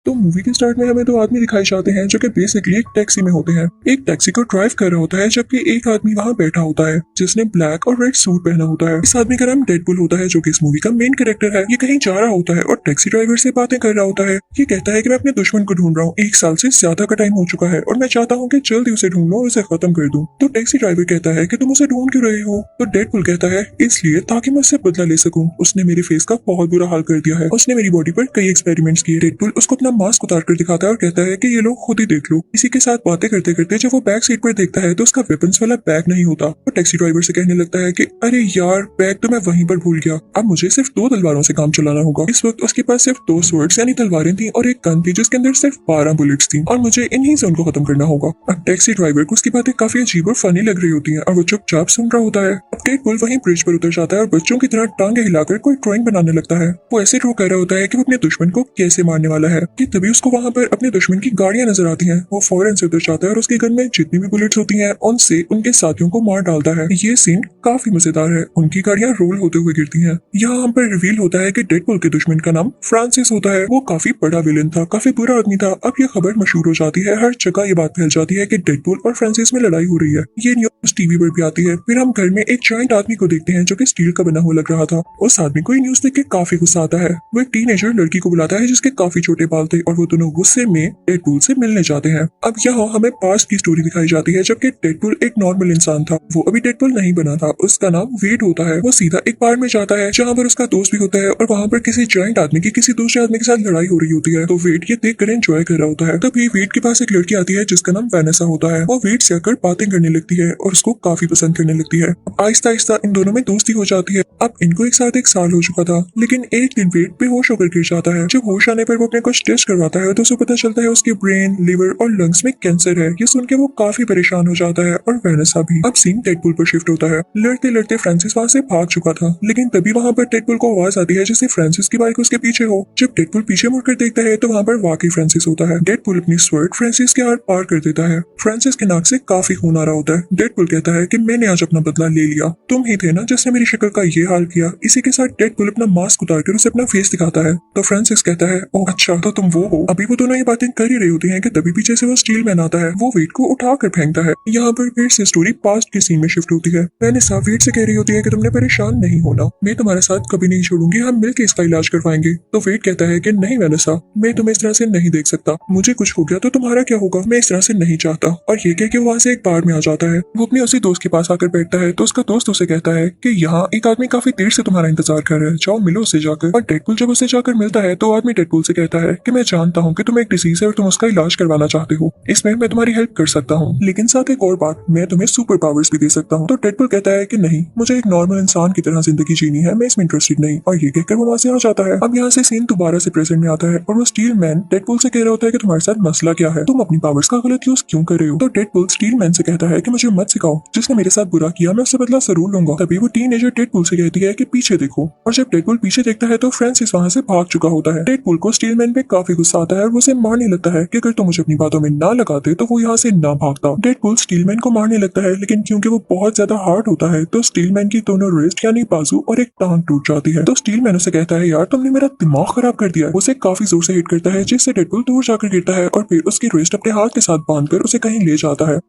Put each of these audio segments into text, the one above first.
तो मूवी के स्टार्ट में हमें दो आदमी दिखाई जाते हैं जो कि बेसिकली एक टैक्सी में होते हैं। एक टैक्सी को ड्राइव कर रहा होता है जबकि एक आदमी वहाँ बैठा होता है जिसने ब्लैक और रेड सूट पहना होता है। इस आदमी का नाम डेडपुल होता है जो कि इस मूवी का मेन कैरेक्टर है। ये कहीं जा रहा होता है और टैक्सी ड्राइवर से बातें कर रहा होता है। ये कहता है कि मैं अपने दुश्मन को ढूंढ रहा हूँ, 1 साल से ज्यादा का टाइम हो चुका है और मैं चाहता हूँ कि जल्दी उसे ढूंढ लूं और उसे खत्म कर दूं। तो टैक्सी ड्राइवर कहता है कि तुम उसे ढूंढ क्यों रहे हो? तो डेडपुल कहता है इसलिए ताकि मैं उससे बदला ले सकूं। उसने मेरे फेस का बहुत बुरा हाल कर दिया है। उसने मेरी बॉडी पर कई एक्सपेरिमेंट्स किए। डेडपुल उसको अपना मास्क उतार कर दिखाता है और कहता है कि ये लोग खुद ही देख लो। इसी के साथ बातें करते करते जब वो बैक सीट पर देखता है तो उसका वेपन्स वाला बैग नहीं होता। तो टैक्सी ड्राइवर से कहने लगता है कि अरे यार, बैग तो मैं वहीं पर भूल गया। अब मुझे सिर्फ 2 तलवारों से काम चलाना होगा। इस वक्त उसके पास सिर्फ 2 स्वर्ड्स यानी तलवारें थी और एक गन थी जिसके अंदर सिर्फ 12 बुलेट्स थी और मुझे इन्हीं से उनको खत्म करना होगा। अब टैक्सी ड्राइवर को उसकी बातें काफी अजीब और फनी लग रही होती हैं और वो चुपचाप सुन रहा होता है। अब डेडपुल वहीं ब्रिज पर उतर जाता है और बच्चों की तरह टांगे हिलाकर कोई ड्राइंग बनाने लगता है। वो ऐसे ड्रॉ कर रहा होता है कि वो अपने दुश्मन को कैसे मारने वाला है कि तभी उसको वहां पर अपने दुश्मन की गाड़ियां नजर आती हैं। वो फौरन से उतर जाता है और उसके गन में जितनी भी बुलेट्स होती हैं उनसे उनके साथियों को मार डालता है। ये सीन काफी मजेदार है। उनकी गाड़ियां रोल होते हुए गिरती हैं। यहाँ हम पर रिवील होता है कि डेडपुल के दुश्मन का नाम फ्रांसिस होता है। वो काफी बड़ा विलेन था, काफी बुरा आदमी था। अब ये खबर मशहूर हो जाती है, हर जगह ये बात फैल जाती है कि डेडपुल और फ्रांसिस में लड़ाई हो रही है। ये न्यूज टीवी पर भी आती है। फिर हम घर में एक जायंट आदमी को देखते हैं जो कि स्टील का बना हुआ लग रहा था। उस आदमी को ये न्यूज देख के काफी गुस्सा आता है। वो एक टीनेजर लड़की को बुलाता है जिसके काफी छोटे बाल थे और वो दोनों गुस्से में डेडपुल से मिलने जाते हैं। अब यहाँ हमें पास्ट की स्टोरी दिखाई जाती है जबकि डेडपुल एक नॉर्मल इंसान था। वो अभी डेडपुल नहीं बना था। उसका नाम वेड होता है। वो सीधा एक बार में जाता है जहाँ पर उसका दोस्त भी होता है और वहाँ पर किसी जायंट आदमी की किसी दूसरे आदमी के साथ लड़ाई हो रही होती है। तो वेड ये देख कर एंजॉय कर रहा होता है। तभी वेड के पास एक लड़की आती है जिसका नाम वेनेसा होता है। वो वेड से आकर बातें करने लगती है और उसको काफी पसंद करने लगती है। आहिस्ता आहिस्ता इन दोनों में दोस्ती हो जाती है। अब इनको एक साथ 1 साल हो चुका था, लेकिन एक दिन वेड बेहोश होकर गिर जाता है। जब होश आने पर वो अपने कुछ टेस्ट करवाता है तो उसे पता चलता है उसके ब्रेन, लिवर और लंग्स में कैंसर है। ये सुन के वो काफी परेशान हो जाता है और वेनेसा भी। अब सीन डेडपुल पर शिफ्ट होता है। लड़ते लड़ते फ्रांसिस वहाँ से भाग चुका था, लेकिन तभी वहाँ पर डेडपुल को आवाज आती है जैसे फ्रांसिस की बाइक उसके पीछे हो। जब डेडपुल पीछे मुड़कर देखता है तो वहाँ पर वाकई फ्रांसिस होता है। डेडपुल अपनी स्वर्ड फ्रांसिस के हाथ पार कर देता है। फ्रांसिस के नाक से काफी खून आ रहा होता है। डेडपुल कहता है कि मैंने आज अपना बदला ले लिया। तुम ही थे ना जिसने मेरी शक्ल का ये हाल किया। इसी के साथ डेडपुल अपना मास्क उतार कर उसे अपना फेस दिखाता है। तो फ्रांसिस कहता है ओह अच्छा, तो तुम वो हो। अभी वो दोनों ये बातें कर ही रही होती हैं कि तभी पीछे से वो स्टील मैन आता है। वो वेट को उठा कर फेंकता है। यहाँ पर फिर से स्टोरी पास्ट के सीन में शिफ्ट होती है। वेनेसा वेट से कह रही होती है कि तुमने परेशान नहीं होना, मैं तुम्हारे साथ कभी नहीं छोड़ूंगी, हम मिलकर इसका इलाज करवाएंगे। तो वेट कहता है कि नहीं वेनेसा, मैं तुम्हें इस तरह से नहीं देख सकता। मुझे कुछ हो गया तो तुम्हारा क्या होगा, मैं इस तरह से नहीं चाहता। और ये कह के वहाँ से एक बार में आ जाता है। वो अपने उसी दोस्त के पास आकर बैठता है तो उसका दोस्त उसे कहता है कि यहाँ एक आदमी काफी देर से तुम्हारा इंतजार कर रहा है, जाओ मिलो उससे जाकर। और डेडपुल जब उसे जाकर मिलता है तो आदमी डेडपुल से कहता है कि मैं जानता हूँ कि तुम एक डिसीज है और तुम उसका इलाज करवाना चाहते हो, इसमें मैं तुम्हारी हेल्प कर सकता हूँ, लेकिन साथ एक और बात, मैं तुम्हें सुपर पावर्स भी दे सकता हूँ। तो डेडपुल कहता है कि नहीं, मुझे एक नॉर्मल इंसान की तरह जिंदगी जीनी है, मैं इसमें इंटरेस्टेड नहीं। और ये कहकर वो वहाँ से आ जाता है। अब यहाँ से सीन दोबारा से प्रेजेंट में आता है और वो स्टील मैन डेडपुल से कह रहा होता है कि तुम्हारे साथ मसला क्या है, तुम अपनी पावर्स का गलत यूज क्यों कर रहे हो। तो डेडपुल स्टील मैन से कहता है कि मुझे मत सिखाओ, जिसने मेरे साथ बुरा किया मैं उससे बदला जरूर लूंगा। तभी वो टीनेजर डेडपुल से कहती है कि पीछे देखो। और जब डेडपुल पीछे देखता है तो फ्रांसिस वहाँ से भाग चुका होता है। डेडपुल को स्टील मैन पे काफी गुस्सा आता है और वो उसे मारने लगता है कि अगर तुम मुझे अपनी बातों में ना लगाते तो वो यहाँ से ना भागता। डेडपुल स्टील मैन को मारने लगता है, लेकिन क्योंकि वो बहुत ज्यादा हार्ड होता है तो स्टील मैन की दोनों रिस्ट यानी बाजू और एक टांग टूट जाती है। तो स्टील मैन उसे कहता है यार तुमने मेरा दिमाग खराब कर दिया है। उसे काफी जोर से हिट करता है जिससे डेडपुल दूर जाकर गिरता है और फिर उसकी रिस्ट अपने हाथ के साथ बांधकर उसे कहीं ले जाता है।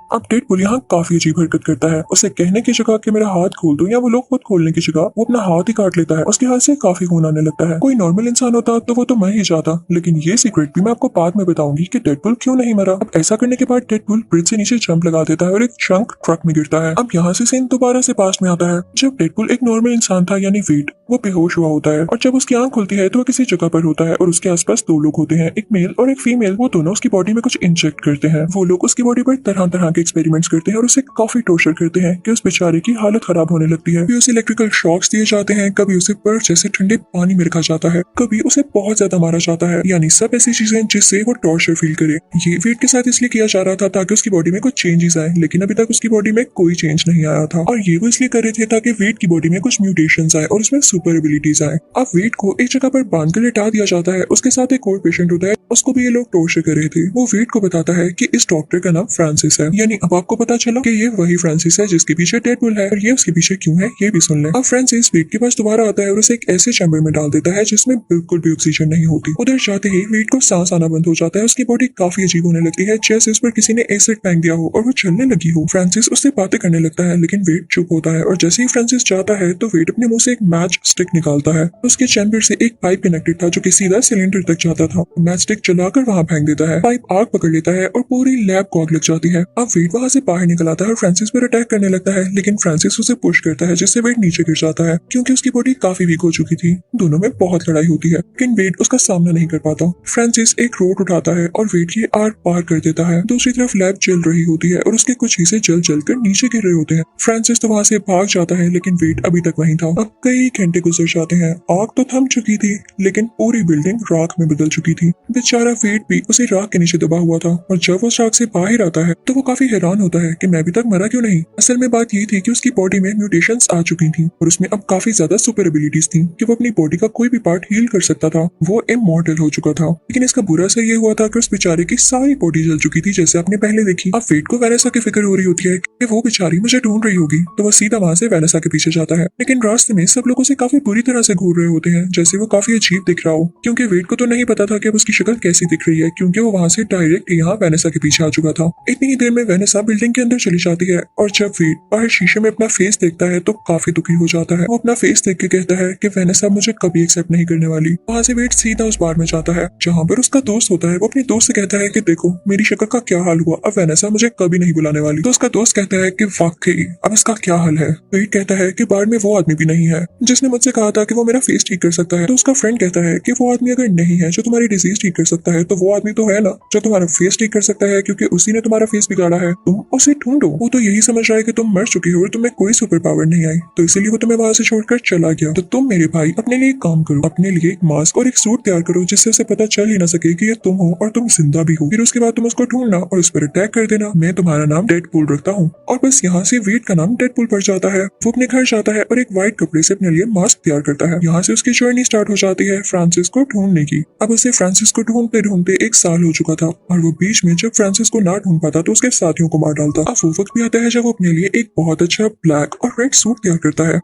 अब डेडपुल यहाँ काफी अजीब हरकत करता है। उसे कहने की जगह कि मेरा हाथ खोल दो या वो लोग खुद खोलने की जगह वो अपना हाथ ही काट लेता है। उसके हाथ से काफी खून आने लगता है। कोई नॉर्मल इंसान होता तो वो तो मर ही जाता, लेकिन ये सीक्रेट भी मैं आपको बाद में बताऊंगी कि डेडपुल क्यों नहीं मरा। अब ऐसा करने के बाद डेडपुल ब्रिज से नीचे जंप लगा देता है और एक चंक ट्रक में गिरता है। अब यहाँ से सीन दोबारा से पास्ट में आता है जब डेडपुल एक नॉर्मल इंसान था यानी वेड, वो बेहोश हुआ होता है और जब उसकी आंख खुलती है तो वो किसी जगह पर होता है और उसके आसपास 2 लोग होते हैं, एक मेल और एक फीमेल। वो दोनों उसकी बॉडी में कुछ इंजेक्ट करते हैं। वो लोग उसकी बॉडी पर तरह तरह के एक्सपेरिमेंट्स करते हैं और उसे काफी टॉर्चर करते हैं कि उस बेचारे की हालत खराब होने लगती है। कभी उसे इलेक्ट्रिकल शॉक्स दिए जाते हैं, कभी उसे बर्फ जैसे ठंडे पानी में रखा जाता है, कभी उसे बहुत ज्यादा मारा जाता है, यानी सब ऐसी चीजें जिससे वो टॉर्चर फील करे। ये वेट के साथ इसलिए किया जा रहा था ताकि उसकी बॉडी में कुछ चेंजेस आए, लेकिन अभी तक उसकी बॉडी में कोई चेंज नहीं आया था। और ये वो इसलिए कर रहे थे ताकि वेट की बॉडी में कुछ म्यूटेशंस आए और उसमें सुपर एबिलिटीज आए। अब वेट को एक जगह पर बांध कर लिटा दिया जाता है। उसके साथ एक और पेशेंट होता है उसको भी ये लोग टॉर्चर कर रहे थे। वो वेड को बताता है कि इस डॉक्टर का नाम फ्रांसिस है। यानी अब आपको पता चला कि ये वही फ्रांसिस है जिसके पीछे डेडपुल है, और ये उसके पीछे क्यों है ये भी सुन ले। अब फ्रांसिस वेड के पास दोबारा आता है और उसे एक ऐसे चैम्बर में डाल देता है जिसमें बिल्कुल भी ऑक्सीजन नहीं होती। उधर जाते ही वेड को सांस आना बंद हो जाता है। उसकी बॉडी काफी अजीब होने लगती है, जैसे उस पर किसी ने एसिड फेंक दिया हो और वो चलने लगी हो। फ्रांसिस उससे बातें करने लगता है, लेकिन वेड चुप होता है। और जैसे ही फ्रांसिस जाता है तो वेड अपने मुंह से एक मैच स्टिक निकालता है। उसके चैम्बर से एक पाइप कनेक्टेड था जो कि सीधा सिलेंडर तक जाता था। मैच स्टिक चलाकर वहां फेंक देता है। पाइप आग पकड़ लेता है और पूरी लैब को आग लग जाती है। अब वेड वहां से बाहर निकल आता है और फ्रांसिस पर अटैक करने लगता है, लेकिन फ्रांसिस उसे पुश करता है जिससे वेड नीचे गिर जाता है क्योंकि उसकी बॉडी काफी वीक हो चुकी थी। दोनों में बहुत लड़ाई होती है, लेकिन वेड उसका सामना नहीं कर पाता। फ्रांसिस एक रोड उठाता है और वेड की आर पार कर देता है। दूसरी तरफ लैब जल रही होती है और उसके कुछ हिस्से जल जल कर नीचे गिर रहे होते हैं। फ्रांसिस तो वहां से भाग जाता है, लेकिन वेड अभी तक वहीं था। अब कई घंटे गुजर जाते हैं। आग तो थम चुकी थी, लेकिन पूरी बिल्डिंग राख में बदल चुकी थी। बेचारा वेड भी उसी राख के नीचे दबा हुआ था, और जब वो राख से बाहर आता है तो वो काफी हैरान होता है कि मैं अभी तक मरा क्यों नहीं। असल में बात ये थी कि उसकी बॉडी में म्यूटेशंस आ चुकी थी और उसमें अब काफी ज्यादा सुपर एबिलिटीज थी कि वो अपनी बॉडी का कोई भी पार्ट हील कर सकता था। वो इमॉर्टल हो चुका था, लेकिन इसका बुरा असर ये हुआ था कि उस बेचारे की सारी बॉडी जल चुकी थी, जैसे आपने पहले देखी। अब वेड को वैनेसा की फिक्र हो रही होती है कि वो बेचारी मुझे ढूंढ रही होगी, तो वो सीधा वहां से वैनेसा के पीछे जाता है। लेकिन रास्ते में सब लोग उसे काफी बुरी तरह से घूर रहे होते हैं, जैसे वो काफी अजीब दिख रहा हो, क्योंकि वेड को तो नहीं पता था कि अब उसकी शक्ल कैसी दिख रही है, क्योंकि वो वहां से डायरेक्ट यहाँ वैनेसा के पीछे आ चुका था। इतनी ही देर में वैनेसा बिल्डिंग के अंदर चली जाती है, और जब वेड बाहर शीशे में अपना फेस देखता है तो काफी दुखी हो जाता है। वो अपना फेस देख के कहता है कि वैनेसा मुझे कभी एक्सेप्ट नहीं करने वाली। वहां से वेड सीधा उस बार में जाता है जहाँ पर उसका दोस्त होता है। वो अपने दोस्त से कहता है कि देखो मेरी शक्ल का क्या हाल हुआ, अब वैनेसा मुझे कभी नहीं बुलाने वाली। तो उसका दोस्त कहता है कि वाकई अब इसका क्या हाल है। वेड कहता है कि बार में वो आदमी भी नहीं है जिसने मुझसे कहा था कि वो मेरा फेस ठीक कर सकता है। तो उसका फ्रेंड कहता है कि वो आदमी अगर नहीं है जो तुम्हारी डिजीज ठीक कर सकता है, तो वो आदमी तो है ना जो तुम्हारा फेस ठीक कर सकता है, क्योंकि उसी ने तुम्हारा फेस बिगाड़ा है। तुम उसे ढूंढो। वो तो यही समझ रहा है कि तुम मर चुकी हो और तुम्हें कोई सुपर पावर नहीं आई, तो इसीलिए वो तुम्हें वहां से छोड़कर चला गया। तो तुम मेरे भाई अपने लिए एक काम करो, अपने लिए एक मास्क और एक सूट तैयार करो जिससे उसे पता चल ही ना सके कि ये तुम हो और तुम जिंदा भी हो। फिर उसके बाद तुम उसको ढूंढना और उस पर अटैक कर देना। मैं तुम्हारा नाम डेडपूल रखता हूँ। और बस यहाँ से वेड का नाम डेडपूल पड़ जाता है। वो अपने घर जाता है और एक व्हाइट कपड़े से अपने लिए मास्क तैयार करता है। यहाँ से उसकी जर्नी स्टार्ट हो जाती है फ्रांसिस को ढूंढने की। अब उसे फ्रांसिस को ढूंढते ढूंढते एक साल हो चुका था, और वो बीच में जब फ्रांसिस को ना ढूंढ पाता तो उसके साथियों को मार डालता। अब वो वक्त भी आता है जब वो अपने लिए एक बहुत अच्छा ब्लैक और रेड सूट तैयार करता है।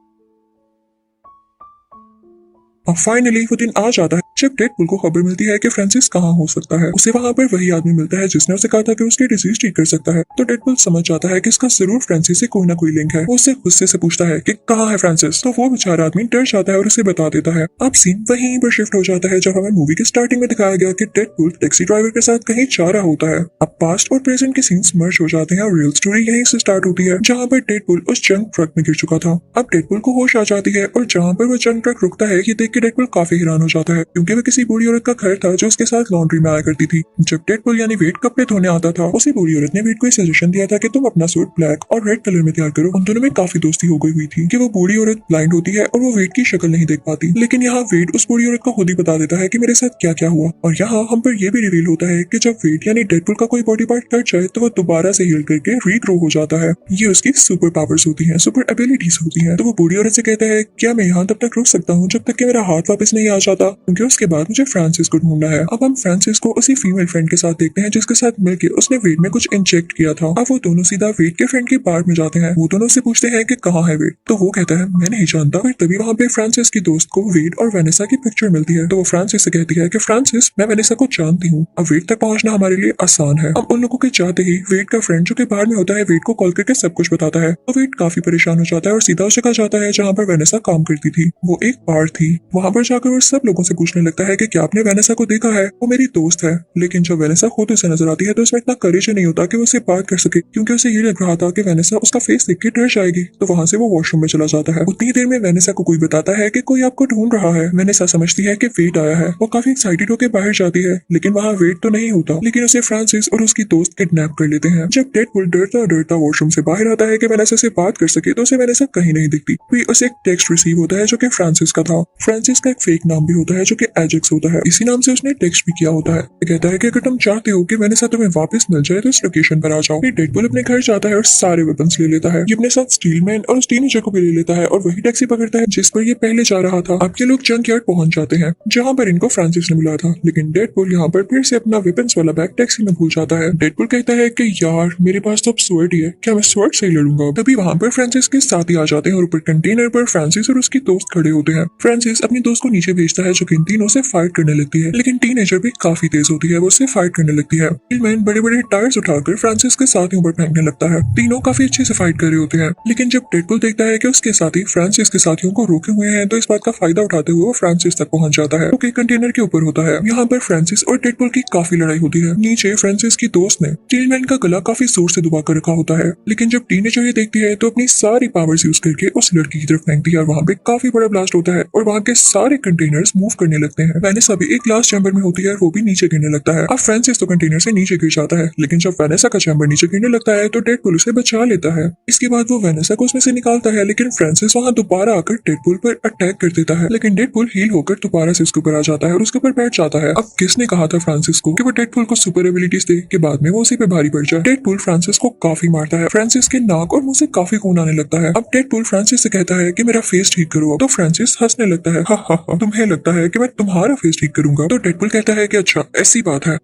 और फाइनली वो दिन आ जाता है जब डेडपूल को खबर मिलती है कि फ्रांसिस कहाँ हो सकता है। उसे वहां पर वही आदमी मिलता है जिसने उसे कहा था कि उसकी डिजीज ठीक कर सकता है। तो डेडपूल समझ जाता है कि इसका जरूर फ्रांसिस से कोई ना कोई लिंक है। वो उससे गुस्से से पूछता है कि कहाँ है फ्रांसिस। तो वो बेचारा आदमी डर जाता है और उसे बता देता है। अब सीन वहीं पर शिफ्ट हो जाता है जब हमें मूवी के स्टार्टिंग में दिखाया गया कि डेडपूल टैक्सी ड्राइवर के साथ कहीं जा रहा होता है। अब पास्ट और प्रेजेंट के सीन्स मर्ज हो जाते हैं और रियल स्टोरी यहीं से स्टार्ट होती है जहाँ पर डेडपूल उस जंक ट्रक में गिर चुका था। अब डेडपूल को होश आ जाती है और जहाँ पर वो जंक ट्रक रुकता है ये देख के डेडपूल काफी हैरान हो जाता है, क्योंकि वो किसी बूढ़ी औरत का घर था जो उसके साथ लॉन्ड्री में आया करती थी। जब डेडपूल यानी वेड कपड़े धोने आता था, उसी बूढ़ी औरत ने वेड को सजेशन दिया था कि तुम अपना सूट ब्लैक और रेड कलर में तैयार करो। उन दोनों में काफी दोस्ती हो गई हुई थी कि वो बूढ़ी औरत ब्लाइंड होती है और वो वेड की शक्ल नहीं देख पाती, लेकिन यहाँ वेड उस बूढ़ी औरत को खुद ही बता देता है कि मेरे साथ क्या क्या हुआ। और यहाँ हम पर यह भी रिवील होता है कि जब वेड यानी डेडपूल का कोई बॉडी पार्ट कट जाए तो वो दोबारा से हील करके रीग्रो हो जाता है। ये उसकी सुपर पावर्स होती है, सुपर एबिलिटीज होती है। तो वो बूढ़ी औरत से कहता है क्या मैं यहाँ तब तक रुक सकता हूँ जब तक कि मेरा हाथ वापस नहीं आ जाता, क्योंकि उसके बाद मुझे फ्रांसिस को ढूंढना है। अब हम फ्रांसिस को उसी फीमेल फ्रेंड के साथ देखते हैं जिसके साथ मिलकर उसने वेड में कुछ इंजेक्ट किया था। अब वो दोनों सीधा वेड के फ्रेंड के बार में जाते हैं। वो दोनों से पूछते हैं कि कहाँ है वेड। तो वो कहता है मैं नहीं जानता। फिर तभी वहाँ पे फ्रांसिस की दोस्त को वेड और वेनेसा की पिक्चर मिलती है। तो वो फ्रांसिस से कहती है कि फ्रांसिस मैं वेनेसा को जानती हूँ, अब वेड तक पहुंचना हमारे लिए आसान है। अब उन लोगों के जाते ही वेड का फ्रेंड जो कि बाहर में होता है वेड को कॉल करके सब कुछ बताता है। तो वेड काफी परेशान हो जाता है और सीधा उस जगह जाता है जहाँ पर वेनेसा काम करती थी। वो एक बार थी। वहाँ पर जाकर वो सब लोगों से पूछने लगता है कि क्या आपने वेनेसा को देखा है, वो मेरी दोस्त है। लेकिन जब वेनेसा खुद उसे नजर आती है तो उसमें इतना करेज नहीं होता कि वो उसे बात कर सके, क्योंकि उसे ये लग रहा था कि वेनेसा उसका फेस देख के डर जाएगी। तो वहां से वो वॉशरूम में चला जाता है। उतनी देर में वेनेसा को कोई बताता है कि कोई आपको ढूंढ रहा है। वेनेसा समझती है कि वेड आया है। वो काफी एक्साइटेड होकर बाहर जाती है, लेकिन वहाँ वेड तो नहीं होता, लेकिन उसे फ्रांसिस और उसकी दोस्त किडनैप कर लेते हैं। जब डेडपूल डरता डरता वॉशरूम से बाहर आता है कि वेनेसा से बात कर सके तो उसे वेनेसा कहीं नहीं दिखती। फिर उसे एक टेक्स्ट रिसीव होता है जो कि फ्रांसिस का था। फ्रांसिस का एक फेक नाम भी होता है जो कि एजेक्स होता है। इसी नाम से उसने टेक्स्ट भी किया होता है। कहता है कि अगर तुम चाहते हो कि वेनेसा तुम्हें वापस मिल जाए तो इस लोकेशन पर आ जाओ। फिर डेडपुल अपने घर जाता है और सारे वेपन्स ले लेता है। ये अपने साथ स्टीलमैन और उस टीनेजर को भी ले लेता है और वही टैक्सी पकड़ता है जिस पर ये पहले जा रहा था। अब ये लोग जंक यार्ड पहुंच जाते हैं जहाँ पर इनको फ्रांसिस ने बुलाया था, लेकिन डेडपुल यहाँ पर फिर से अपना वेपन्स वाला बैग टैक्सी में भूल जाता है। डेडपुल कहता है कि यार मेरे पास तो अब स्वर्ड ही है, क्या मैं स्वर्ड से ही लड़ूंगा। तभी वहाँ पर फ्रांसिस के साथ ही आ जाते हैं और ऊपर कंटेनर पर फ्रांसिस और उसकी दोस्त खड़े होते हैं। फ्रांसिस अपनी दोस्त को नीचे भेजता है जो कि इन तीनों से फाइट करने लगती है, लेकिन टीनेजर भी काफी तेज होती है, वो उससे फाइट करने लगती है। स्टीलमैन बड़े बड़े टायर्स उठाकर फ्रांसिस के साथियों पर फेंकने लगता है। तीनों काफी अच्छे से फाइट कर रहे होते हैं, लेकिन जब डेडपुल देखता है कि उसके साथी फ्रांसिस के साथियों को रोके हुए हैं तो इस बात का फायदा उठाते हुए वो फ्रांसिस तक पहुंच जाता है, जो कंटेनर के ऊपर होता है। यहाँ पर फ्रांसिस और डेडपुल की काफी लड़ाई होती है। नीचे फ्रांसिस की दोस्त ने स्टीलमैन का गला काफी जोर से दबा कर रखा होता है, लेकिन जब टीनेजर ये देखती है तो अपनी सारी पावर्स यूज करके उस लड़की की तरफ फेंकती है और वहाँ पे काफी बड़ा ब्लास्ट होता है और वहाँ के सारे कंटेनर्स मूव करने लगते हैं। वेनेसा भी एक ग्लास चैम्बर में होती है और वो भी नीचे गिरने लगता है। अब फ्रांसिस तो कंटेनर से नीचे गिर जाता है, लेकिन जब वेनेसा का चैम्बर नीचे गिरने लगता है तो डेडपुल उसे बचा लेता है। इसके बाद वो वेनेसा को उसमें से निकालता है, लेकिन फ्रांसिस वहाँ दोबारा आकर डेडपुल पर अटैक कर देता है, लेकिन डेडपुल हील होकर दोबारा से उसके ऊपर आ जाता है और उसके ऊपर बैठ जाता है। अब किसने कहा था फ्रांसिस को कि वो डेडपुल को सुपर एबिलिटीज दे कि बाद में वो उसी पे भारी पड़ जाए। डेडपुल फ्रांसिस को काफी मारता है, फ्रांसिस के नाक और मुंह से काफी खून आने लगता है। अब डेडपुल फ्रांसिस से कहता है कि मेरा फेस ठीक करो, तो फ्रांसिस हंसने लगता है, हा हा हा, तुम्हें लगता है कि मैं तुम्हारा फेस ठीक करूंगा? तो डेडपुल कहता है कि अच्छा ऐसी बात है।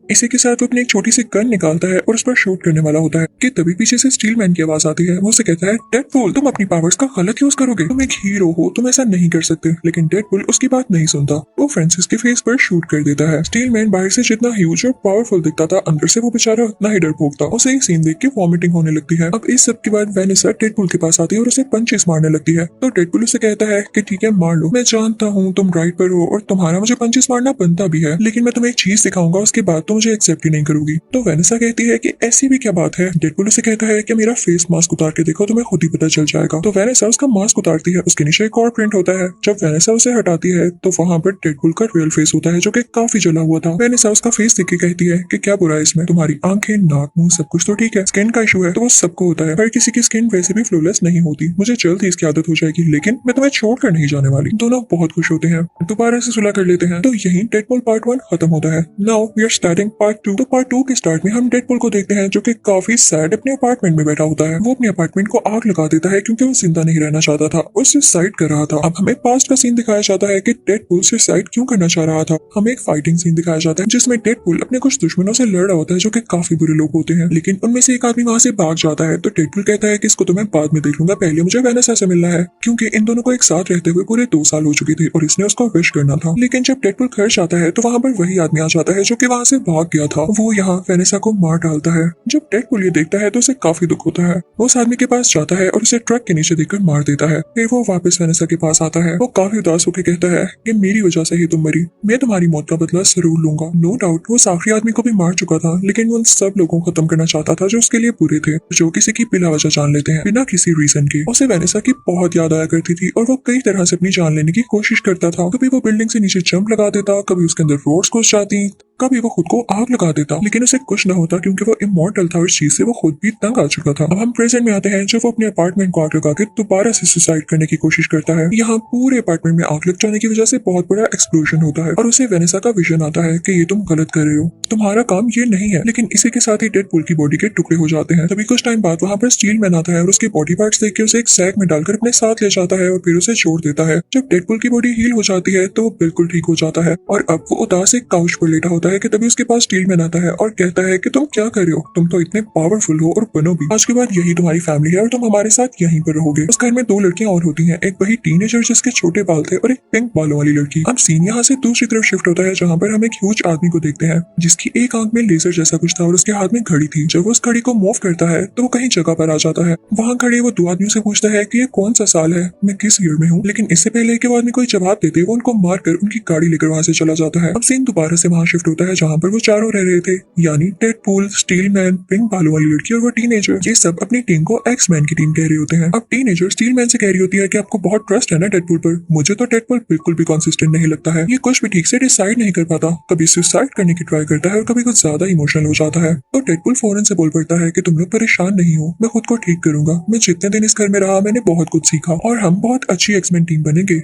इसी के साथ वो अपनी एक छोटी सी गन निकालता है और उस पर शूट करने वाला होता है कि तभी पीछे से स्टीलमैन की आवाज आती है। वो उसे कहता है डेडपुल तुम अपनी पावर्स का गलत यूज करोगे, तुम एक हीरो हो, तुम ऐसा नहीं कर सकते। लेकिन डेडपुल उसकी बात नहीं सुनता, वो फ्रांसिस के फेस पर शूट कर देता है। स्टीलमैन बाहर से जितना ह्यूज और पावरफुल दिखता था, अंदर से वो बेचारा उतना ही डरपोक था। उसे एक सीन देख के वॉमिटिंग होने लगती है। अब इस सब के बाद वेनेसा डेडपुल के पास आती है और उसे पंचेस मारने लगती है, तो डेडपुल उसे कहता है कि ठीक है मार लो, मैं जानता हूँ तुम राइट पर हो और तुम्हारा मुझे पंचेस मारना बनता भी है, लेकिन मैं तुम्हें एक चीज दिखाऊंगा, उसके बाद तो मुझे एक्सेप्ट ही नहीं करूंगी। तो वेनेसा कहती है कि ऐसी भी क्या बात है। डेडपुल उसे कहता है कि मेरा फेस मास्क उतार के देखो, तुम्हें खुद ही पता चल जाएगा। तो वेनेसा उसका मास्क उतारती है, उसके नीचे एक और प्रिंट होता है। जब वेनेसा उसे हटाती है तो वहाँ पर डेडपुल का रियल फेस होता है जो कि काफी जला हुआ था। वेनेसा उसका फेस देख के कहती है कि क्या बुरा है इसमें, तुम्हारी आंखें, नाक, मुंह सब कुछ तो ठीक है, स्किन का इशू है तो वो सबको होता है, पर किसी की स्किन वैसे भी फ्लॉलेस नहीं होती, मुझे जल्द ही इसकी आदत हो जाएगी, लेकिन मैं तुम्हें छोड़कर नहीं जाने वाली। दोनों बहुत खुश होते हैं, दोबारा से सुलह कर लेते हैं। तो यही डेडपुल पार्ट 1 खत्म होता है। Now we are starting part 2। तो पार्ट 2 के स्टार्ट में हम डेडपुल को देखते हैं जो कि काफी सैड अपने अपार्टमेंट में बैठा होता है। वो अपने अपार्टमेंट को आग लगा देता है क्योंकि वो जिंदा नहीं रहना चाहता था, वो सुसाइड कर रहा था। अब हमें पास्ट का सीन दिखाया जाता है कि डेडपुल सुसाइड क्यों करना चाह रहा था। हमें एक फाइटिंग सीन दिखाया जाता है जिसमें डेडपुल अपने कुछ दुश्मनों से लड़ रहा होता है जो कि काफी बुरे लोग होते हैं, लेकिन उनमें से एक आदमी वहां से भाग जाता है। तो डेडपुल कहता है कि इसको तो मैं बाद में देख लूंगा, पहले मुझे वेनेसा से मिलना है, क्योंकि इन दोनों को एक साथ रहते हुए पूरे 2 साल हो चुके थे और इसने उसको विश करना था। लेकिन जब डेडपुल घर जाता है तो वहां पर वही आदमी आ जाता है जो कि वहां से भाग गया था। वो यहाँ वेनेसा को मार डालता है। जब डेडपुल ये देखता है तो उसे काफी दुख होता है। वो उस आदमी के पास जाता है और उसे ट्रक के नीचे देखकर मार देता है। फिर वो वापस वेनेसा के पास आता है। वो काफी उदास होकर कहता है कि मेरी वजह से ही तुम मरी, मैं तुम्हारी मौत का बदला जरूर लूंगा। नो डाउट वो उस आखिरी आदमी को भी मार चुका था, लेकिन वो उन सब लोगों को खत्म करना चाहता था जो उसके लिए बुरे थे, जो किसी की बिला वजह जान लेते हैं बिना किसी रीजन के। उसे वेनेसा की बहुत याद आया करती थी और वो कई तरह से अपनी जान लेने की कोशिश करता था। कभी वो बिल्डिंग से नीचे जंप लगा देता, कभी उसके अंदर रोड्स घुस जाती, कभी वो खुद को आग लगा देता, लेकिन उसे कुछ न होता क्योंकि वो इमॉर्टल था और इस चीज से वो खुद भी तंग आ चुका था। अब हम प्रेजेंट में आते हैं जब वो अपने अपार्टमेंट को आग लगा के दोबारा से सुसाइड करने की कोशिश करता है। यहाँ पूरे अपार्टमेंट में आग लग जाने की वजह से बहुत बड़ा एक्सप्लोजन होता है और उसे वेनेसा का विजन आता है कि ये तुम गलत कर रहे हो, तुम्हारा काम ये नहीं है। लेकिन इसी के साथ ही डेडपुल की बॉडी के टुकड़े हो जाते हैं। तभी कुछ टाइम बाद वहाँ पर स्टीलमैन आता है और उसके बॉडी पार्ट्स देख के उसे एक सैक में डालकर अपने साथ ले जाता है और फिर उसे छोड़ देता है। जब डेडपुल की बॉडी हील हो जाती है तो वो बिल्कुल ठीक हो जाता है और अब वो उदास एक काउच पर लेटा होता है कि तभी उसके पास स्टीलमैन आता है और कहता है कि तुम क्या कर रहे हो, तुम तो इतने पावरफुल हो और बनो भी। आज के बाद यही तुम्हारी फैमिली है और तुम हमारे साथ यहीं पर रहोगे। उस घर में 2 लड़कियां और होती हैं, एक वही टीनेजर जिसके छोटे बाल थे और एक पिंक बालों वाली लड़की। अब सीन यहाँ से दूसरी तरफ शिफ्ट होता है जहाँ पर हम एक ह्यूज आदमी को देखते हैं जिसकी एक आंख में लेजर जैसा कुछ था और उसके हाथ में घड़ी थी। जब वो उस घड़ी को मूव करता है तो वो कहीं जगह पर आ जाता है। वहाँ खड़े वो 2 आदमियों से पूछता है कि ये कौन सा साल है, मैं किस ईयर में हूँ, लेकिन इससे पहले कि वो आदमी कोई जवाब देते वो उनको मारकर उनकी गाड़ी लेकर वहाँ से चला जाता है। अब सीन दोबारा से वहाँ शिफ्ट होता है जहाँ पर वो चारों रह रहे थे, यानी डेडपुल, स्टीलमैन, पिंक बालों वाली लड़की और वो टीनेजर। ये सब अपनी टीम को एक्स-मैन की टीम कह रहे होते हैं। अब टीनेजर स्टीलमैन से कह रही होती है कि आपको बहुत ट्रस्ट है ना डेडपुल पर। मुझे तो डेडपुल बिल्कुल भी कंसिस्टेंट नहीं लगता है, ये कुछ भी ठीक से डिसाइड नहीं कर पाता, कभी सुसाइड करने की ट्राई करता है और कभी कुछ ज्यादा इमोशनल हो जाता है। तो डेडपुल फौरन से बोल पड़ता है कि तुम लोग परेशान नहीं हो, मैं खुद को ठीक करूंगा, मैं जितने दिन इस घर में रहा मैंने बहुत कुछ सीखा और हम बहुत अच्छी एक्स-मैन टीम बनेंगे।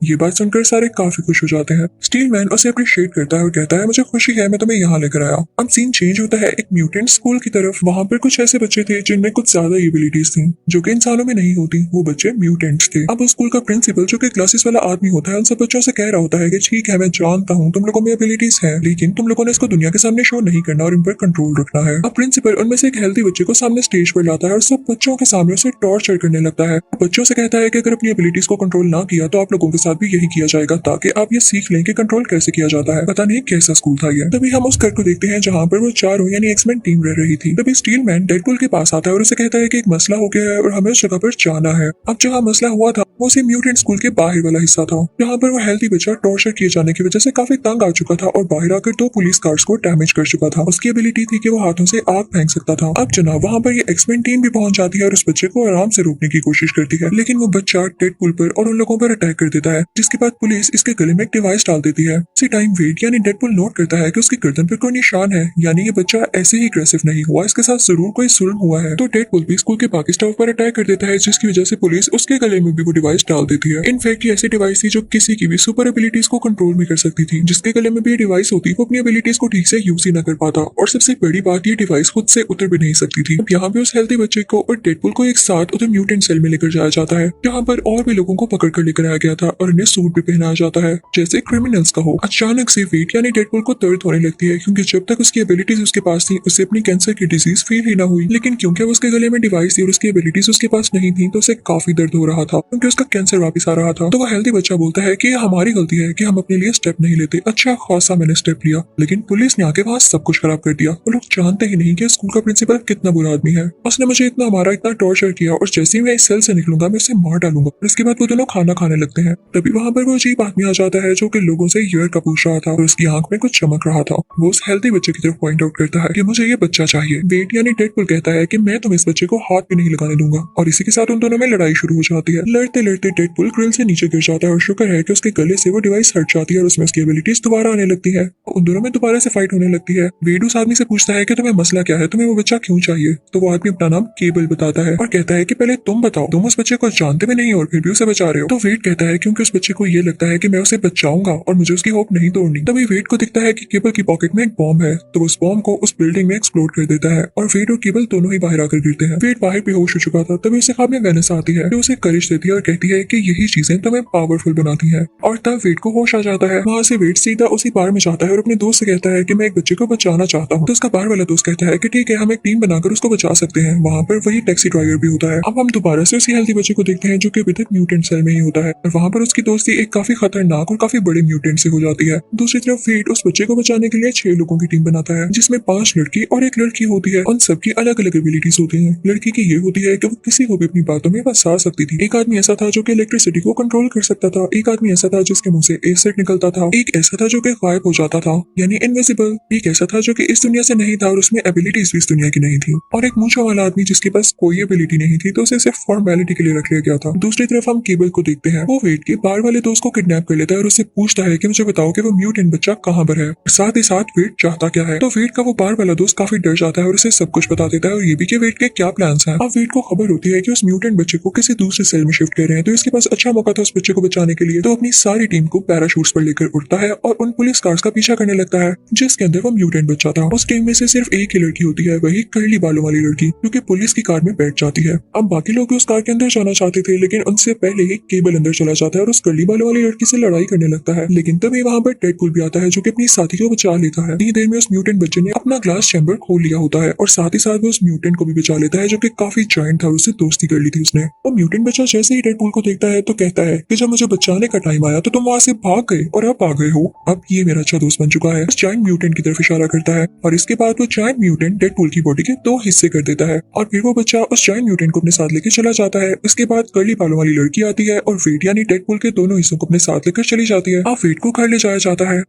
ये बात सुनकर सारे काफी खुश हो जाते हैं। स्टील मैन उसे अप्रिशिएट करता है और कहता है मुझे खुशी है मैं तुम्हें यहाँ लेकर आया। अब सीन चेंज होता है एक म्यूटेंट स्कूल की तरफ। वहाँ पर कुछ ऐसे बच्चे थे जिनमें कुछ ज्यादा एबिलिटीज थी जो कि इंसानों में नहीं होती। वो बच्चे म्यूटेंट्स थे। अब उस स्कूल का प्रिंसिपल जो कि क्लासेस वाला आदमी होता है उन सब बच्चों से कह रहा होता है कि ठीक है मैं जानता हूँ तुम लोगों में एबिलिटीज है, लेकिन तुम लोगों ने इसको दुनिया के सामने शो नहीं करना और इन पर कंट्रोल रखना है। अब प्रिंसिपल उनमें से एक हेल्दी बच्चे को सामने स्टेज पर लाता है और सब बच्चों के सामने उसे टॉर्चर करने लगता है। बच्चों से कहता है कि अगर अपनी एबिलिटीज को कंट्रोल ना किया तो आप लोगों के साथ भी यही किया जाएगा, ताकि आप ये सीख लें कि कंट्रोल कैसे किया जाता है। पता नहीं कैसा स्कूल था ये। तभी हम उस घर को देखते हैं जहाँ पर वो चारों यानी एक्समैन टीम रह रही थी। तभी स्टील मैन डेडपूल के पास आता है और उसे कहता है कि एक मसला हो गया है और हमें उस जगह पर जाना है। अब जहाँ मसला हुआ था वो उसी म्यूटेंट स्कूल के बाहर वाला हिस्सा था, जहाँ पर वो हेल्दी बच्चा टॉर्चर किए जाने की वजह से काफी तंग आ चुका था और बाहर आकर 2 पुलिस कार्स को डैमेज कर चुका था। उसकी एबिलिटी थी कि वो हाथों से आग फेंक सकता था। अब जनाब वहाँ पर ये एक्समैन टीम भी पहुंच जाती है और उस बच्चे को आराम से रोकने की कोशिश करती है, लेकिन वो बच्चा डेडपूल पर और उन लोगों पर अटैक कर देता है, जिसके बाद पुलिस इसके गले में एक डिवाइस डाल देती है। इसी टाइम वेट यानी डेडपूल नोट करता है कि उसकी गर्दन पर कोई निशान है, यानी ये बच्चा ऐसे ही एग्रेसिव नहीं हुआ, इसके साथ जरूर कोई जुल्म हुआ है। तो डेडपूल भी स्कूल के बाकी स्टाफ पर अटैक कर देता है, जिसकी वजह से पुलिस उसके गले में भी वो डिवाइस डाल देती है। इनफैक्ट ये ऐसी डिवाइस थी जो किसी की भी सुपर एबिलिटीज को कंट्रोल भी कर सकती थी। जिसके गले में भी ये डिवाइस होती वो अपनी एबिलिटीज को ठीक से यूज ही न कर पाता, और सबसे बड़ी बात ये डिवाइस खुद से उतर भी नहीं सकती थी। अब यहाँ पे उस हेल्दी बच्चे को और डेडपूल को एक साथ उधर म्यूटेंट सेल में लेकर जाया जाता है, जहाँ पर और भी लोगों को पकड़ कर लेकर आया गया था और उन्हें सूट भी पहनाया जाता है जैसे क्रिमिनल्स का हो। अचानक से वेट यानी डेडपूल को दर्द होने लगती है, क्योंकि जब तक उसकी एबिलिटीज उसके पास थी उसे अपनी कैंसर की डिजीज फील ही ना हुई, लेकिन क्योंकि उसके गले में डिवाइस थी और उसकी एबिलिटीज उसके पास नहीं थी तो उसे काफी दर्द हो रहा था, क्योंकि उसका कैंसर वापस आ रहा था। तो वह हेल्दी बच्चा बोलता है कि हमारी गलती है कि हम अपने लिए स्टेप नहीं लेते। अच्छा खासा मैंने स्टेप लिया, लेकिन पुलिस ने आके वहाँ सब कुछ खराब कर दिया। वो लोग जानते ही नहीं कि स्कूल का प्रिंसिपल कितना बुरा आदमी है। उसने मुझे इतना मारा, इतना टॉर्चर किया, और जैसे ही मैं इस सेल से निकलूंगा मैं उसे मार डालूंगा। और इसके बाद वो दोनों खाना खाने लगते हैं। तभी वहाँ पर वो अजीब आदमी आ जाता है जो कि लोगों से ईयर का पूछ रहा था और उसकी आंख में कुछ चमक रहा था। वो उस हेल्दी बच्चे की तरफ पॉइंट आउट करता है कि मुझे ये बच्चा चाहिए। वेट यानी डेडपूल कहता है कि मैं तुम इस बच्चे को हाथ भी नहीं लगाने दूंगा, और इसी के साथ उन दोनों में लड़ाई शुरू हो जाती है। लड़ते लड़ते डेडपूल ग्रिल से नीचे गिर जाता है और शुक्र है कि उसके गले से वो डिवाइस हट जाती है और उसमें उसकी एबिलिटीज दोबारा आने लगती है। उन दोनों में दोबारा से फाइट होने लगती है। वेड उस आदमी से पूछता है कि तुम्हें मसला क्या है, तुम्हें वो बच्चा क्यों चाहिए। तो वो आदमी अपना नाम केबल बताता है और कहता है कि पहले तुम बताओ, तुम उस बच्चे को जानते भी नहीं और फिर भी उसे बचा रहे हो। तो वेड कहता है क्योंकि उस बच्चे को ये लगता है कि मैं उसे बचाऊंगा और मुझे उसकी होप नहीं तोड़नी। तभी वेड को दिखता है कि केबल की पॉकेट में एक बॉम्ब है, तो उस बॉम्ब को उस बिल्डिंग में एक्सप्लोड कर देता है और वेड और केबल दोनों ही बाहर आकर गिरते हैं। वेड बाहर बेहोश हो चुका था। तभी उसे ख्वाब में वेनिस आती है जो उसे करिश देती है और कहती है कि यही चीजें तुम्हें पावरफुल बनाती है। और तब वेड को होश आ जाता है। वहाँ से वेड सीधा उसी बार में जाता है और अपने दोस्त से कहता है कि मैं एक बच्चे को बचाना चाहता हूँ। तो उसका बाहर वाला दोस्त कहता है कि ठीक है हम एक टीम बनाकर उसको बचा सकते हैं। वहाँ पर वही टैक्सी ड्राइवर भी होता है। अब हम दोबारा से उसी हेल्दी बच्चे को देखते हैं जो कि अभी तक म्यूटेंट सेल में ही होता है, और वहाँ पर उसकी दोस्ती एक काफी खतरनाक और काफी बड़े म्यूटेंट से हो जाती है। दूसरी तरफ वेड उस बच्चे को बचाने के लिए 6 लोगों की टीम बनाता है, जिसमें 5 लड़की और एक लड़की होती है। उन सबकी अलग अलग एबिलिटीज होती है। लड़की की ये होती है कि वो किसी को भी अपनी बातों में फंसा सकती थी। एक आदमी ऐसा था जो कि इलेक्ट्रिसिटी को कंट्रोल कर सकता था। एक आदमी ऐसा था जिसके मुंह से एसिड निकलता था। एक ऐसा था जो कि गायब हो जाता था यानी इनविजिबल। एक ऐसा था जो कि इस दुनिया से नहीं था और उसमें एबिलिटीज भी इस दुनिया की नहीं थी। और एक मूंछों वाला आदमी जिसके पास कोई एबिलिटी नहीं थी, तो उसे सिर्फ फॉर्मेलिटी के लिए रख लिया गया था। दूसरी तरफ हम केबल को देखते हैं। वो वेट के बाहर वाले दोस्त को किडनैप कर लेता है और उससे पूछता है कि मुझे बताओ कि वो म्यूटेंट बच्चा कहाँ पर है, साथ ही साथ वेट चाहता क्या है। तो वेट का वो बाहर वाला दोस्त काफी डर जाता है और उसे सब कुछ बता देता है, और ये भी कि वेट के क्या प्लान्स हैं। अब वेट को खबर होती है कि उस म्यूटेंट बच्चे को किसी दूसरे सेल में शिफ्ट कर रहे हैं, तो इसके पास अच्छा मौका था उस बच्चे को बचाने के लिए। तो अपनी सारी टीम को पैराशूट्स पर लेकर उड़ता है और उन पुलिस कार्स का पीछा करने लगता है जिसके अंदर वो म्यूटेंट बच्चा था। उस टीम में से सिर्फ एक ही लड़की होती है, वही कर्ली बालों वाली लड़की, जो कि पुलिस की कार में बैठ जाती है। अब बाकी लोग उस कार के अंदर जाना चाहते थे, लेकिन उनसे पहले ही केबल अंदर चला जाता है और उस कर्ली बालों वाली लड़की से लड़ाई करने लगता है। लेकिन तभी वहाँ पर डेडपूल भी आता है जो कि अपनी साथी को बचा लेता है। इतनी देर में उस म्यूटेंट बच्चे ने अपना ग्लास चैम्बर खोल लिया होता है और साथ ही साथ वो उस म्यूटेंट को भी बचा लेता है जो कि काफी जॉइंट था और उससे दोस्ती कर ली थी उसने। और म्यूटेंट बच्चा जैसे ही डेडपूल को देखता है तो कहता है कि जब मुझे बचाने का टाइम आया तो तुम वहाँ से भाग गए और अब आ गए हो। अब ये मेरा अच्छा दोस्त बन चुका है। उस जायंट म्यूटेंट की तरफ इशारा करता है और इसके बाद वो जायंट म्यूटेंट डेडपूल की बॉडी के 2 हिस्से कर देता है और फिर वो बच्चा उस जायंट म्यूटेंट को अपने साथ लेकर चला जाता है। इसके बाद कर्ली बालों वाली लड़की आती है और वेट यानी डेडपूल के दोनों हिस्सों को अपने साथ लेकर चली जाती है। अब वेट को घर ले जाया जाता है।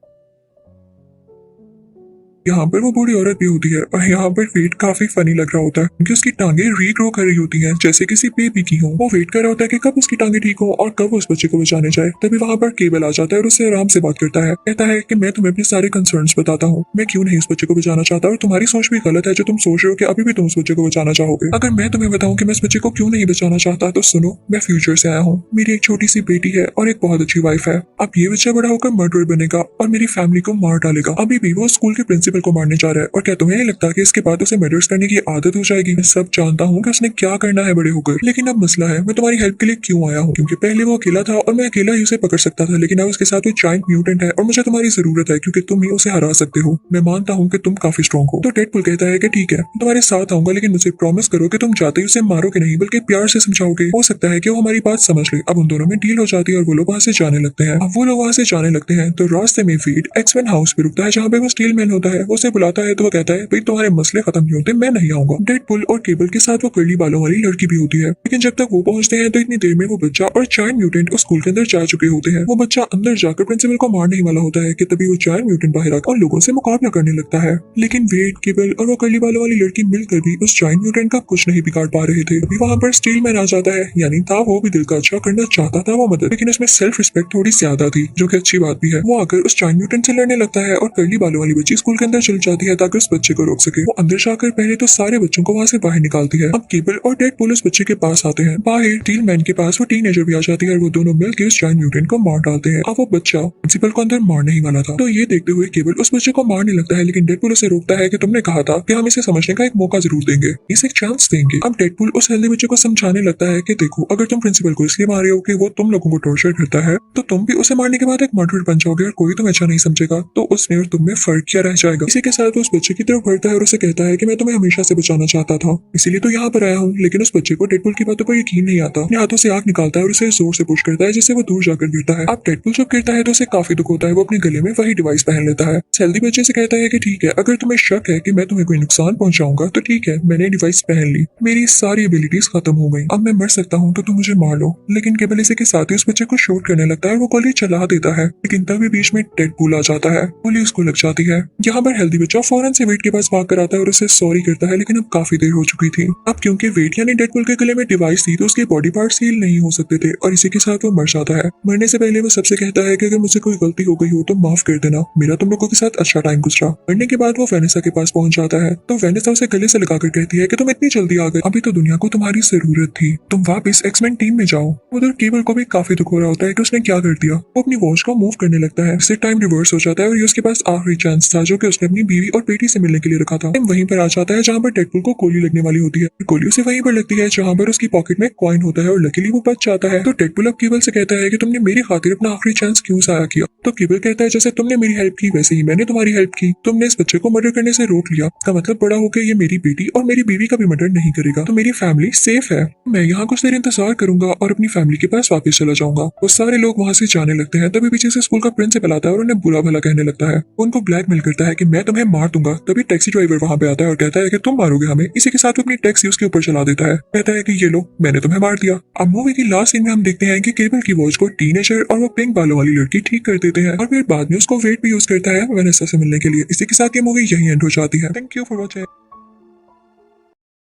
यहाँ पर वो बूढ़ी औरत भी होती है और यहाँ पर वेट काफी फनी लग रहा होता है क्योंकि उसकी टांगे रीग्रो कर रही होती हैं जैसे किसी बेबी की हो। वो वेट कर रहा होता है कि कब उसकी टांगे ठीक हो और कब उस बच्चे को बचाने जाए। तभी वहाँ पर केबल आ जाता है और उससे आराम से बात करता है। कहता है कि मैं तुम्हें अपने सारे कंसर्न्स बताता हूँ, मैं क्यों नहीं उस बच्चे को बचाना चाहता और तुम्हारी सोच भी गलत है जो तुम सोच रहे हो कि अभी भी तुम उस बच्चे को बचाना चाहोगे। अगर मैं तुम्हें बताऊं कि मैं इस बच्चे को क्यों नहीं बचाना चाहता तो सुनो, मैं फ्यूचर से आया हूँ, मेरी एक छोटी सी बेटी है और एक बहुत अच्छी वाइफ है। अब ये बच्चा बड़ा होकर मर्डर बनेगा और मेरी फैमिली को मार डालेगा। अभी भी वो स्कूल के प्रिंसिपल को मारने जा रहा है और क्या तुम्हें नहीं लगता कि इसके बाद उसे मर्डर्स करने की आदत हो जाएगी? मैं सब जानता हूँ कि उसने क्या करना है बड़े होकर, लेकिन अब मसला है मैं तुम्हारी हेल्प के लिए क्यों आया हूँ, क्योंकि पहले वो अकेला था और मैं अकेला ही उसे पकड़ सकता था, लेकिन अब उसके साथ वो जायंट म्यूटेंट है और मुझे तुम्हारी जरूरत है क्योंकि तुम ही उसे हरा सकते हो। मैं मानता हूँ कि तुम काफी स्ट्रॉन्ग हो। तो डेडपुल कहता है कि ठीक है, मैं तुम्हारे साथ आऊंगा, लेकिन मुझे प्रॉमिस करो कि तुम जाते ही उसे मारोगे नहीं बल्कि प्यार से समझाओगे। हो सकता है कि वो हमारी बात समझ ले। अब उन दोनों में डील हो जाती है और वो लोग वहाँ से जाने लगते हैं। अब वो लोग वहाँ से जाने लगते हैं तो रास्ते में फीड एक्समैन हाउस पे रुकता है जहाँ पे वो स्टील मैन होता है। वो उसे बुलाता है तो वो कहता है भाई तुम्हारे मसले खत्म नहीं होते, मैं नहीं आऊंगा। डेडपुल और केबल के साथ वो कर्ली बालों वाली लड़की भी होती है, लेकिन जब तक वो पहुंचते हैं तो इतनी देर में वो बच्चा और जायंट म्यूटेंट उस स्कूल के अंदर जा चुके होते हैं। वो बच्चा अंदर जाकर प्रिंसिपल को मारने ही वाला होता है कि तभी वो जायंट म्यूटेंट बाहर आकर और लोगों से मुकाबला करने लगता है। लेकिन वेट, केबल और वो कर्ली बालों वाली लड़की मिलकर भी उस जायंट म्यूटेंट का कुछ नहीं बिगाड़ पा रहे थे। अभी वहाँ पर स्टील मैन आ जाता है, यानी था वो भी दिल का अच्छा करना चाहता था वो मदद, लेकिन उसमें सेल्फ रिस्पेक्ट थोड़ी ज्यादा थी जो कि अच्छी बात भी है। वो आकर उस जायंट म्यूटेंट से लड़ने लगता है और कर्ली बालों वाली बच्ची स्कूल के अंदर चल जाती है ताकि उस बच्चे को रोक सके। वो अंदर जाकर पहले तो सारे बच्चों को वहाँ से बाहर निकालती है। अब केबल और डेडपुल उस बच्चे के पास आते हैं। बाहर स्टील मैन के पास वो टीनेजर भी आ जाती है और वो दोनों मिलकर उस जायंट म्यूटेंट को मार डालते हैं। अब वो बच्चा प्रिंसिपल को अंदर मारने ही वाला था, तो ये देखते हुए केबल उस बच्चे को मारने लगता है, लेकिन डेडपुल उसे रोकता है कि तुमने कहा था कि हम इसे समझने का एक मौका जरूर देंगे, इसे एक चांस देंगे। अब डेडपुल उस हेल्दी बच्चे को समझाने लगता है कि देखो, अगर तुम प्रिंसिपल को इसलिए मार रहे हो कि वो तुम लोगों को टॉर्चर करता है, तो तुम भी उसे मारने के बाद एक मर्डरर बन जाओगे और कोई तुम्हें अच्छा नहीं समझेगा, तो उसमें और तुम में फर्क क्या रह जाएगा। इसी के साथ वो उस बच्चे की तरफ बढ़ता है और उसे कहता है कि मैं तुम्हें हमेशा से बचाना चाहता था, इसीलिए तो यहाँ पर आया हूँ। लेकिन उस बच्चे को डेडपुल की बातों पर यकीन नहीं आता, अपने हाथों से आग निकालता है और उसे जोर से पुश करता है जिससे वो दूर जाकर गिरता है। अब डेडपुल जब गिरता है तो उसे काफी दुख होता है। वो अपने गले में वही डिवाइस पहन लेता है। हेल्दी बच्चे से कहता है कि ठीक है, अगर तुम्हें शक है कि मैं तुम्हें कोई नुकसान पहुंचाऊंगा तो ठीक है, मैंने डिवाइस पहन ली, मेरी सारी एबिलिटीज खत्म हो गई, अब मैं मर सकता हूँ तो तुम मुझे मार लो। लेकिन केवल इसी के साथ ही उस बच्चे को शूट करने लगता है और वो गोली चला देता है, लेकिन तभी बीच में डेडपुल आ जाता है, गोली उसको लग जाती है। यहाँ पर हेल्दी बच्चा फौरन से वेट के पास भाग कर आता है और उसे सॉरी करता है, लेकिन अब काफी देर हो चुकी थी। अब क्योंकि वेट यानी डेडपुल के गले में डिवाइस थी तो उसके बॉडी पार्ट्स हील नहीं हो सकते थे और इसी के साथ वो मर जाता है। मरने से पहले वो सबसे कहता है कि अगर मुझसे कोई गलती हो गई हो तो माफ कर देना, मेरा तुम लोगों के साथ अच्छा टाइम गुजरा। मरने के बाद वो वेनेसा के पास पहुंच जाता है तो वेनेसा उसे गले से लगाकर कहती है कि तुम इतनी जल्दी आ गए, अभी तो दुनिया को तुम्हारी जरूरत थी, तुम वापस एक्समैन टीम में जाओ। उधर केबल को भी काफी दुख हो रहा होता है कि उसने क्या कर दिया। वो अपनी वॉच को मूव करने लगता है, इससे टाइम रिवर्स हो जाता है और ये उसके पास आखिरी चांस था जो कि उसने अपनी बीवी और बेटी से मिलने के लिए रखा था। वहीं पर आ जाता है जहाँ पर डेडपुल को गोली लगने वाली होती है। गोली उसे वहीं पर लगती है जहाँ पर उसकी पॉकेट में कॉइन होता है और लकीली वो बच जाता है। तो डेडपुल अब केबल से कहता है कि तुमने मेरी खातिर अपना आखिरी चांस क्यों जाया किया। तो केबल कहता है जैसे तुमने मेरी हेल्प की वैसे ही मैंने तुम्हारी हेल्प की, तुमने इस बच्चे को मर्डर करने से रोक लिया, इसका मतलब बड़ा होकर ये मेरी बेटी और मेरी बीवी का भी मर्डर नहीं करेगा, तो मेरी फैमिली सेफ है। मैं यहाँ कुछ देर इंतजार करूंगा और अपनी फैमिली के पास वापस चला जाऊंगा। वो सारे लोग वहाँ से जाने लगते हैं। तभी पीछे से स्कूल का प्रिंसिपल आता है और उन्हें बुरा भला कहने लगता है, उनको ब्लैकमेल करता है कि मैं तुम्हें मार दूंगा। तभी टैक्सी ड्राइवर वहाँ पे आता है और कहता है कि तुम मारोगे हमें। इसी के साथ वो अपनी टैक्सी उसके ऊपर चला देता है, कहता है कि ये लो, मैंने तुम्हें मार दिया। अब मूवी की लास्ट सीन में हम देखते हैं कि केबल की वॉच को टीनेजर और वो पिंक बालों वाली लड़की ठीक कर देते हैं और फिर बाद में उसको वेट भी यूज करता है वेनेसा से मिलने के लिए। इसी के साथ ये मूवी यही एंड हो जाती है। Thank you for watching.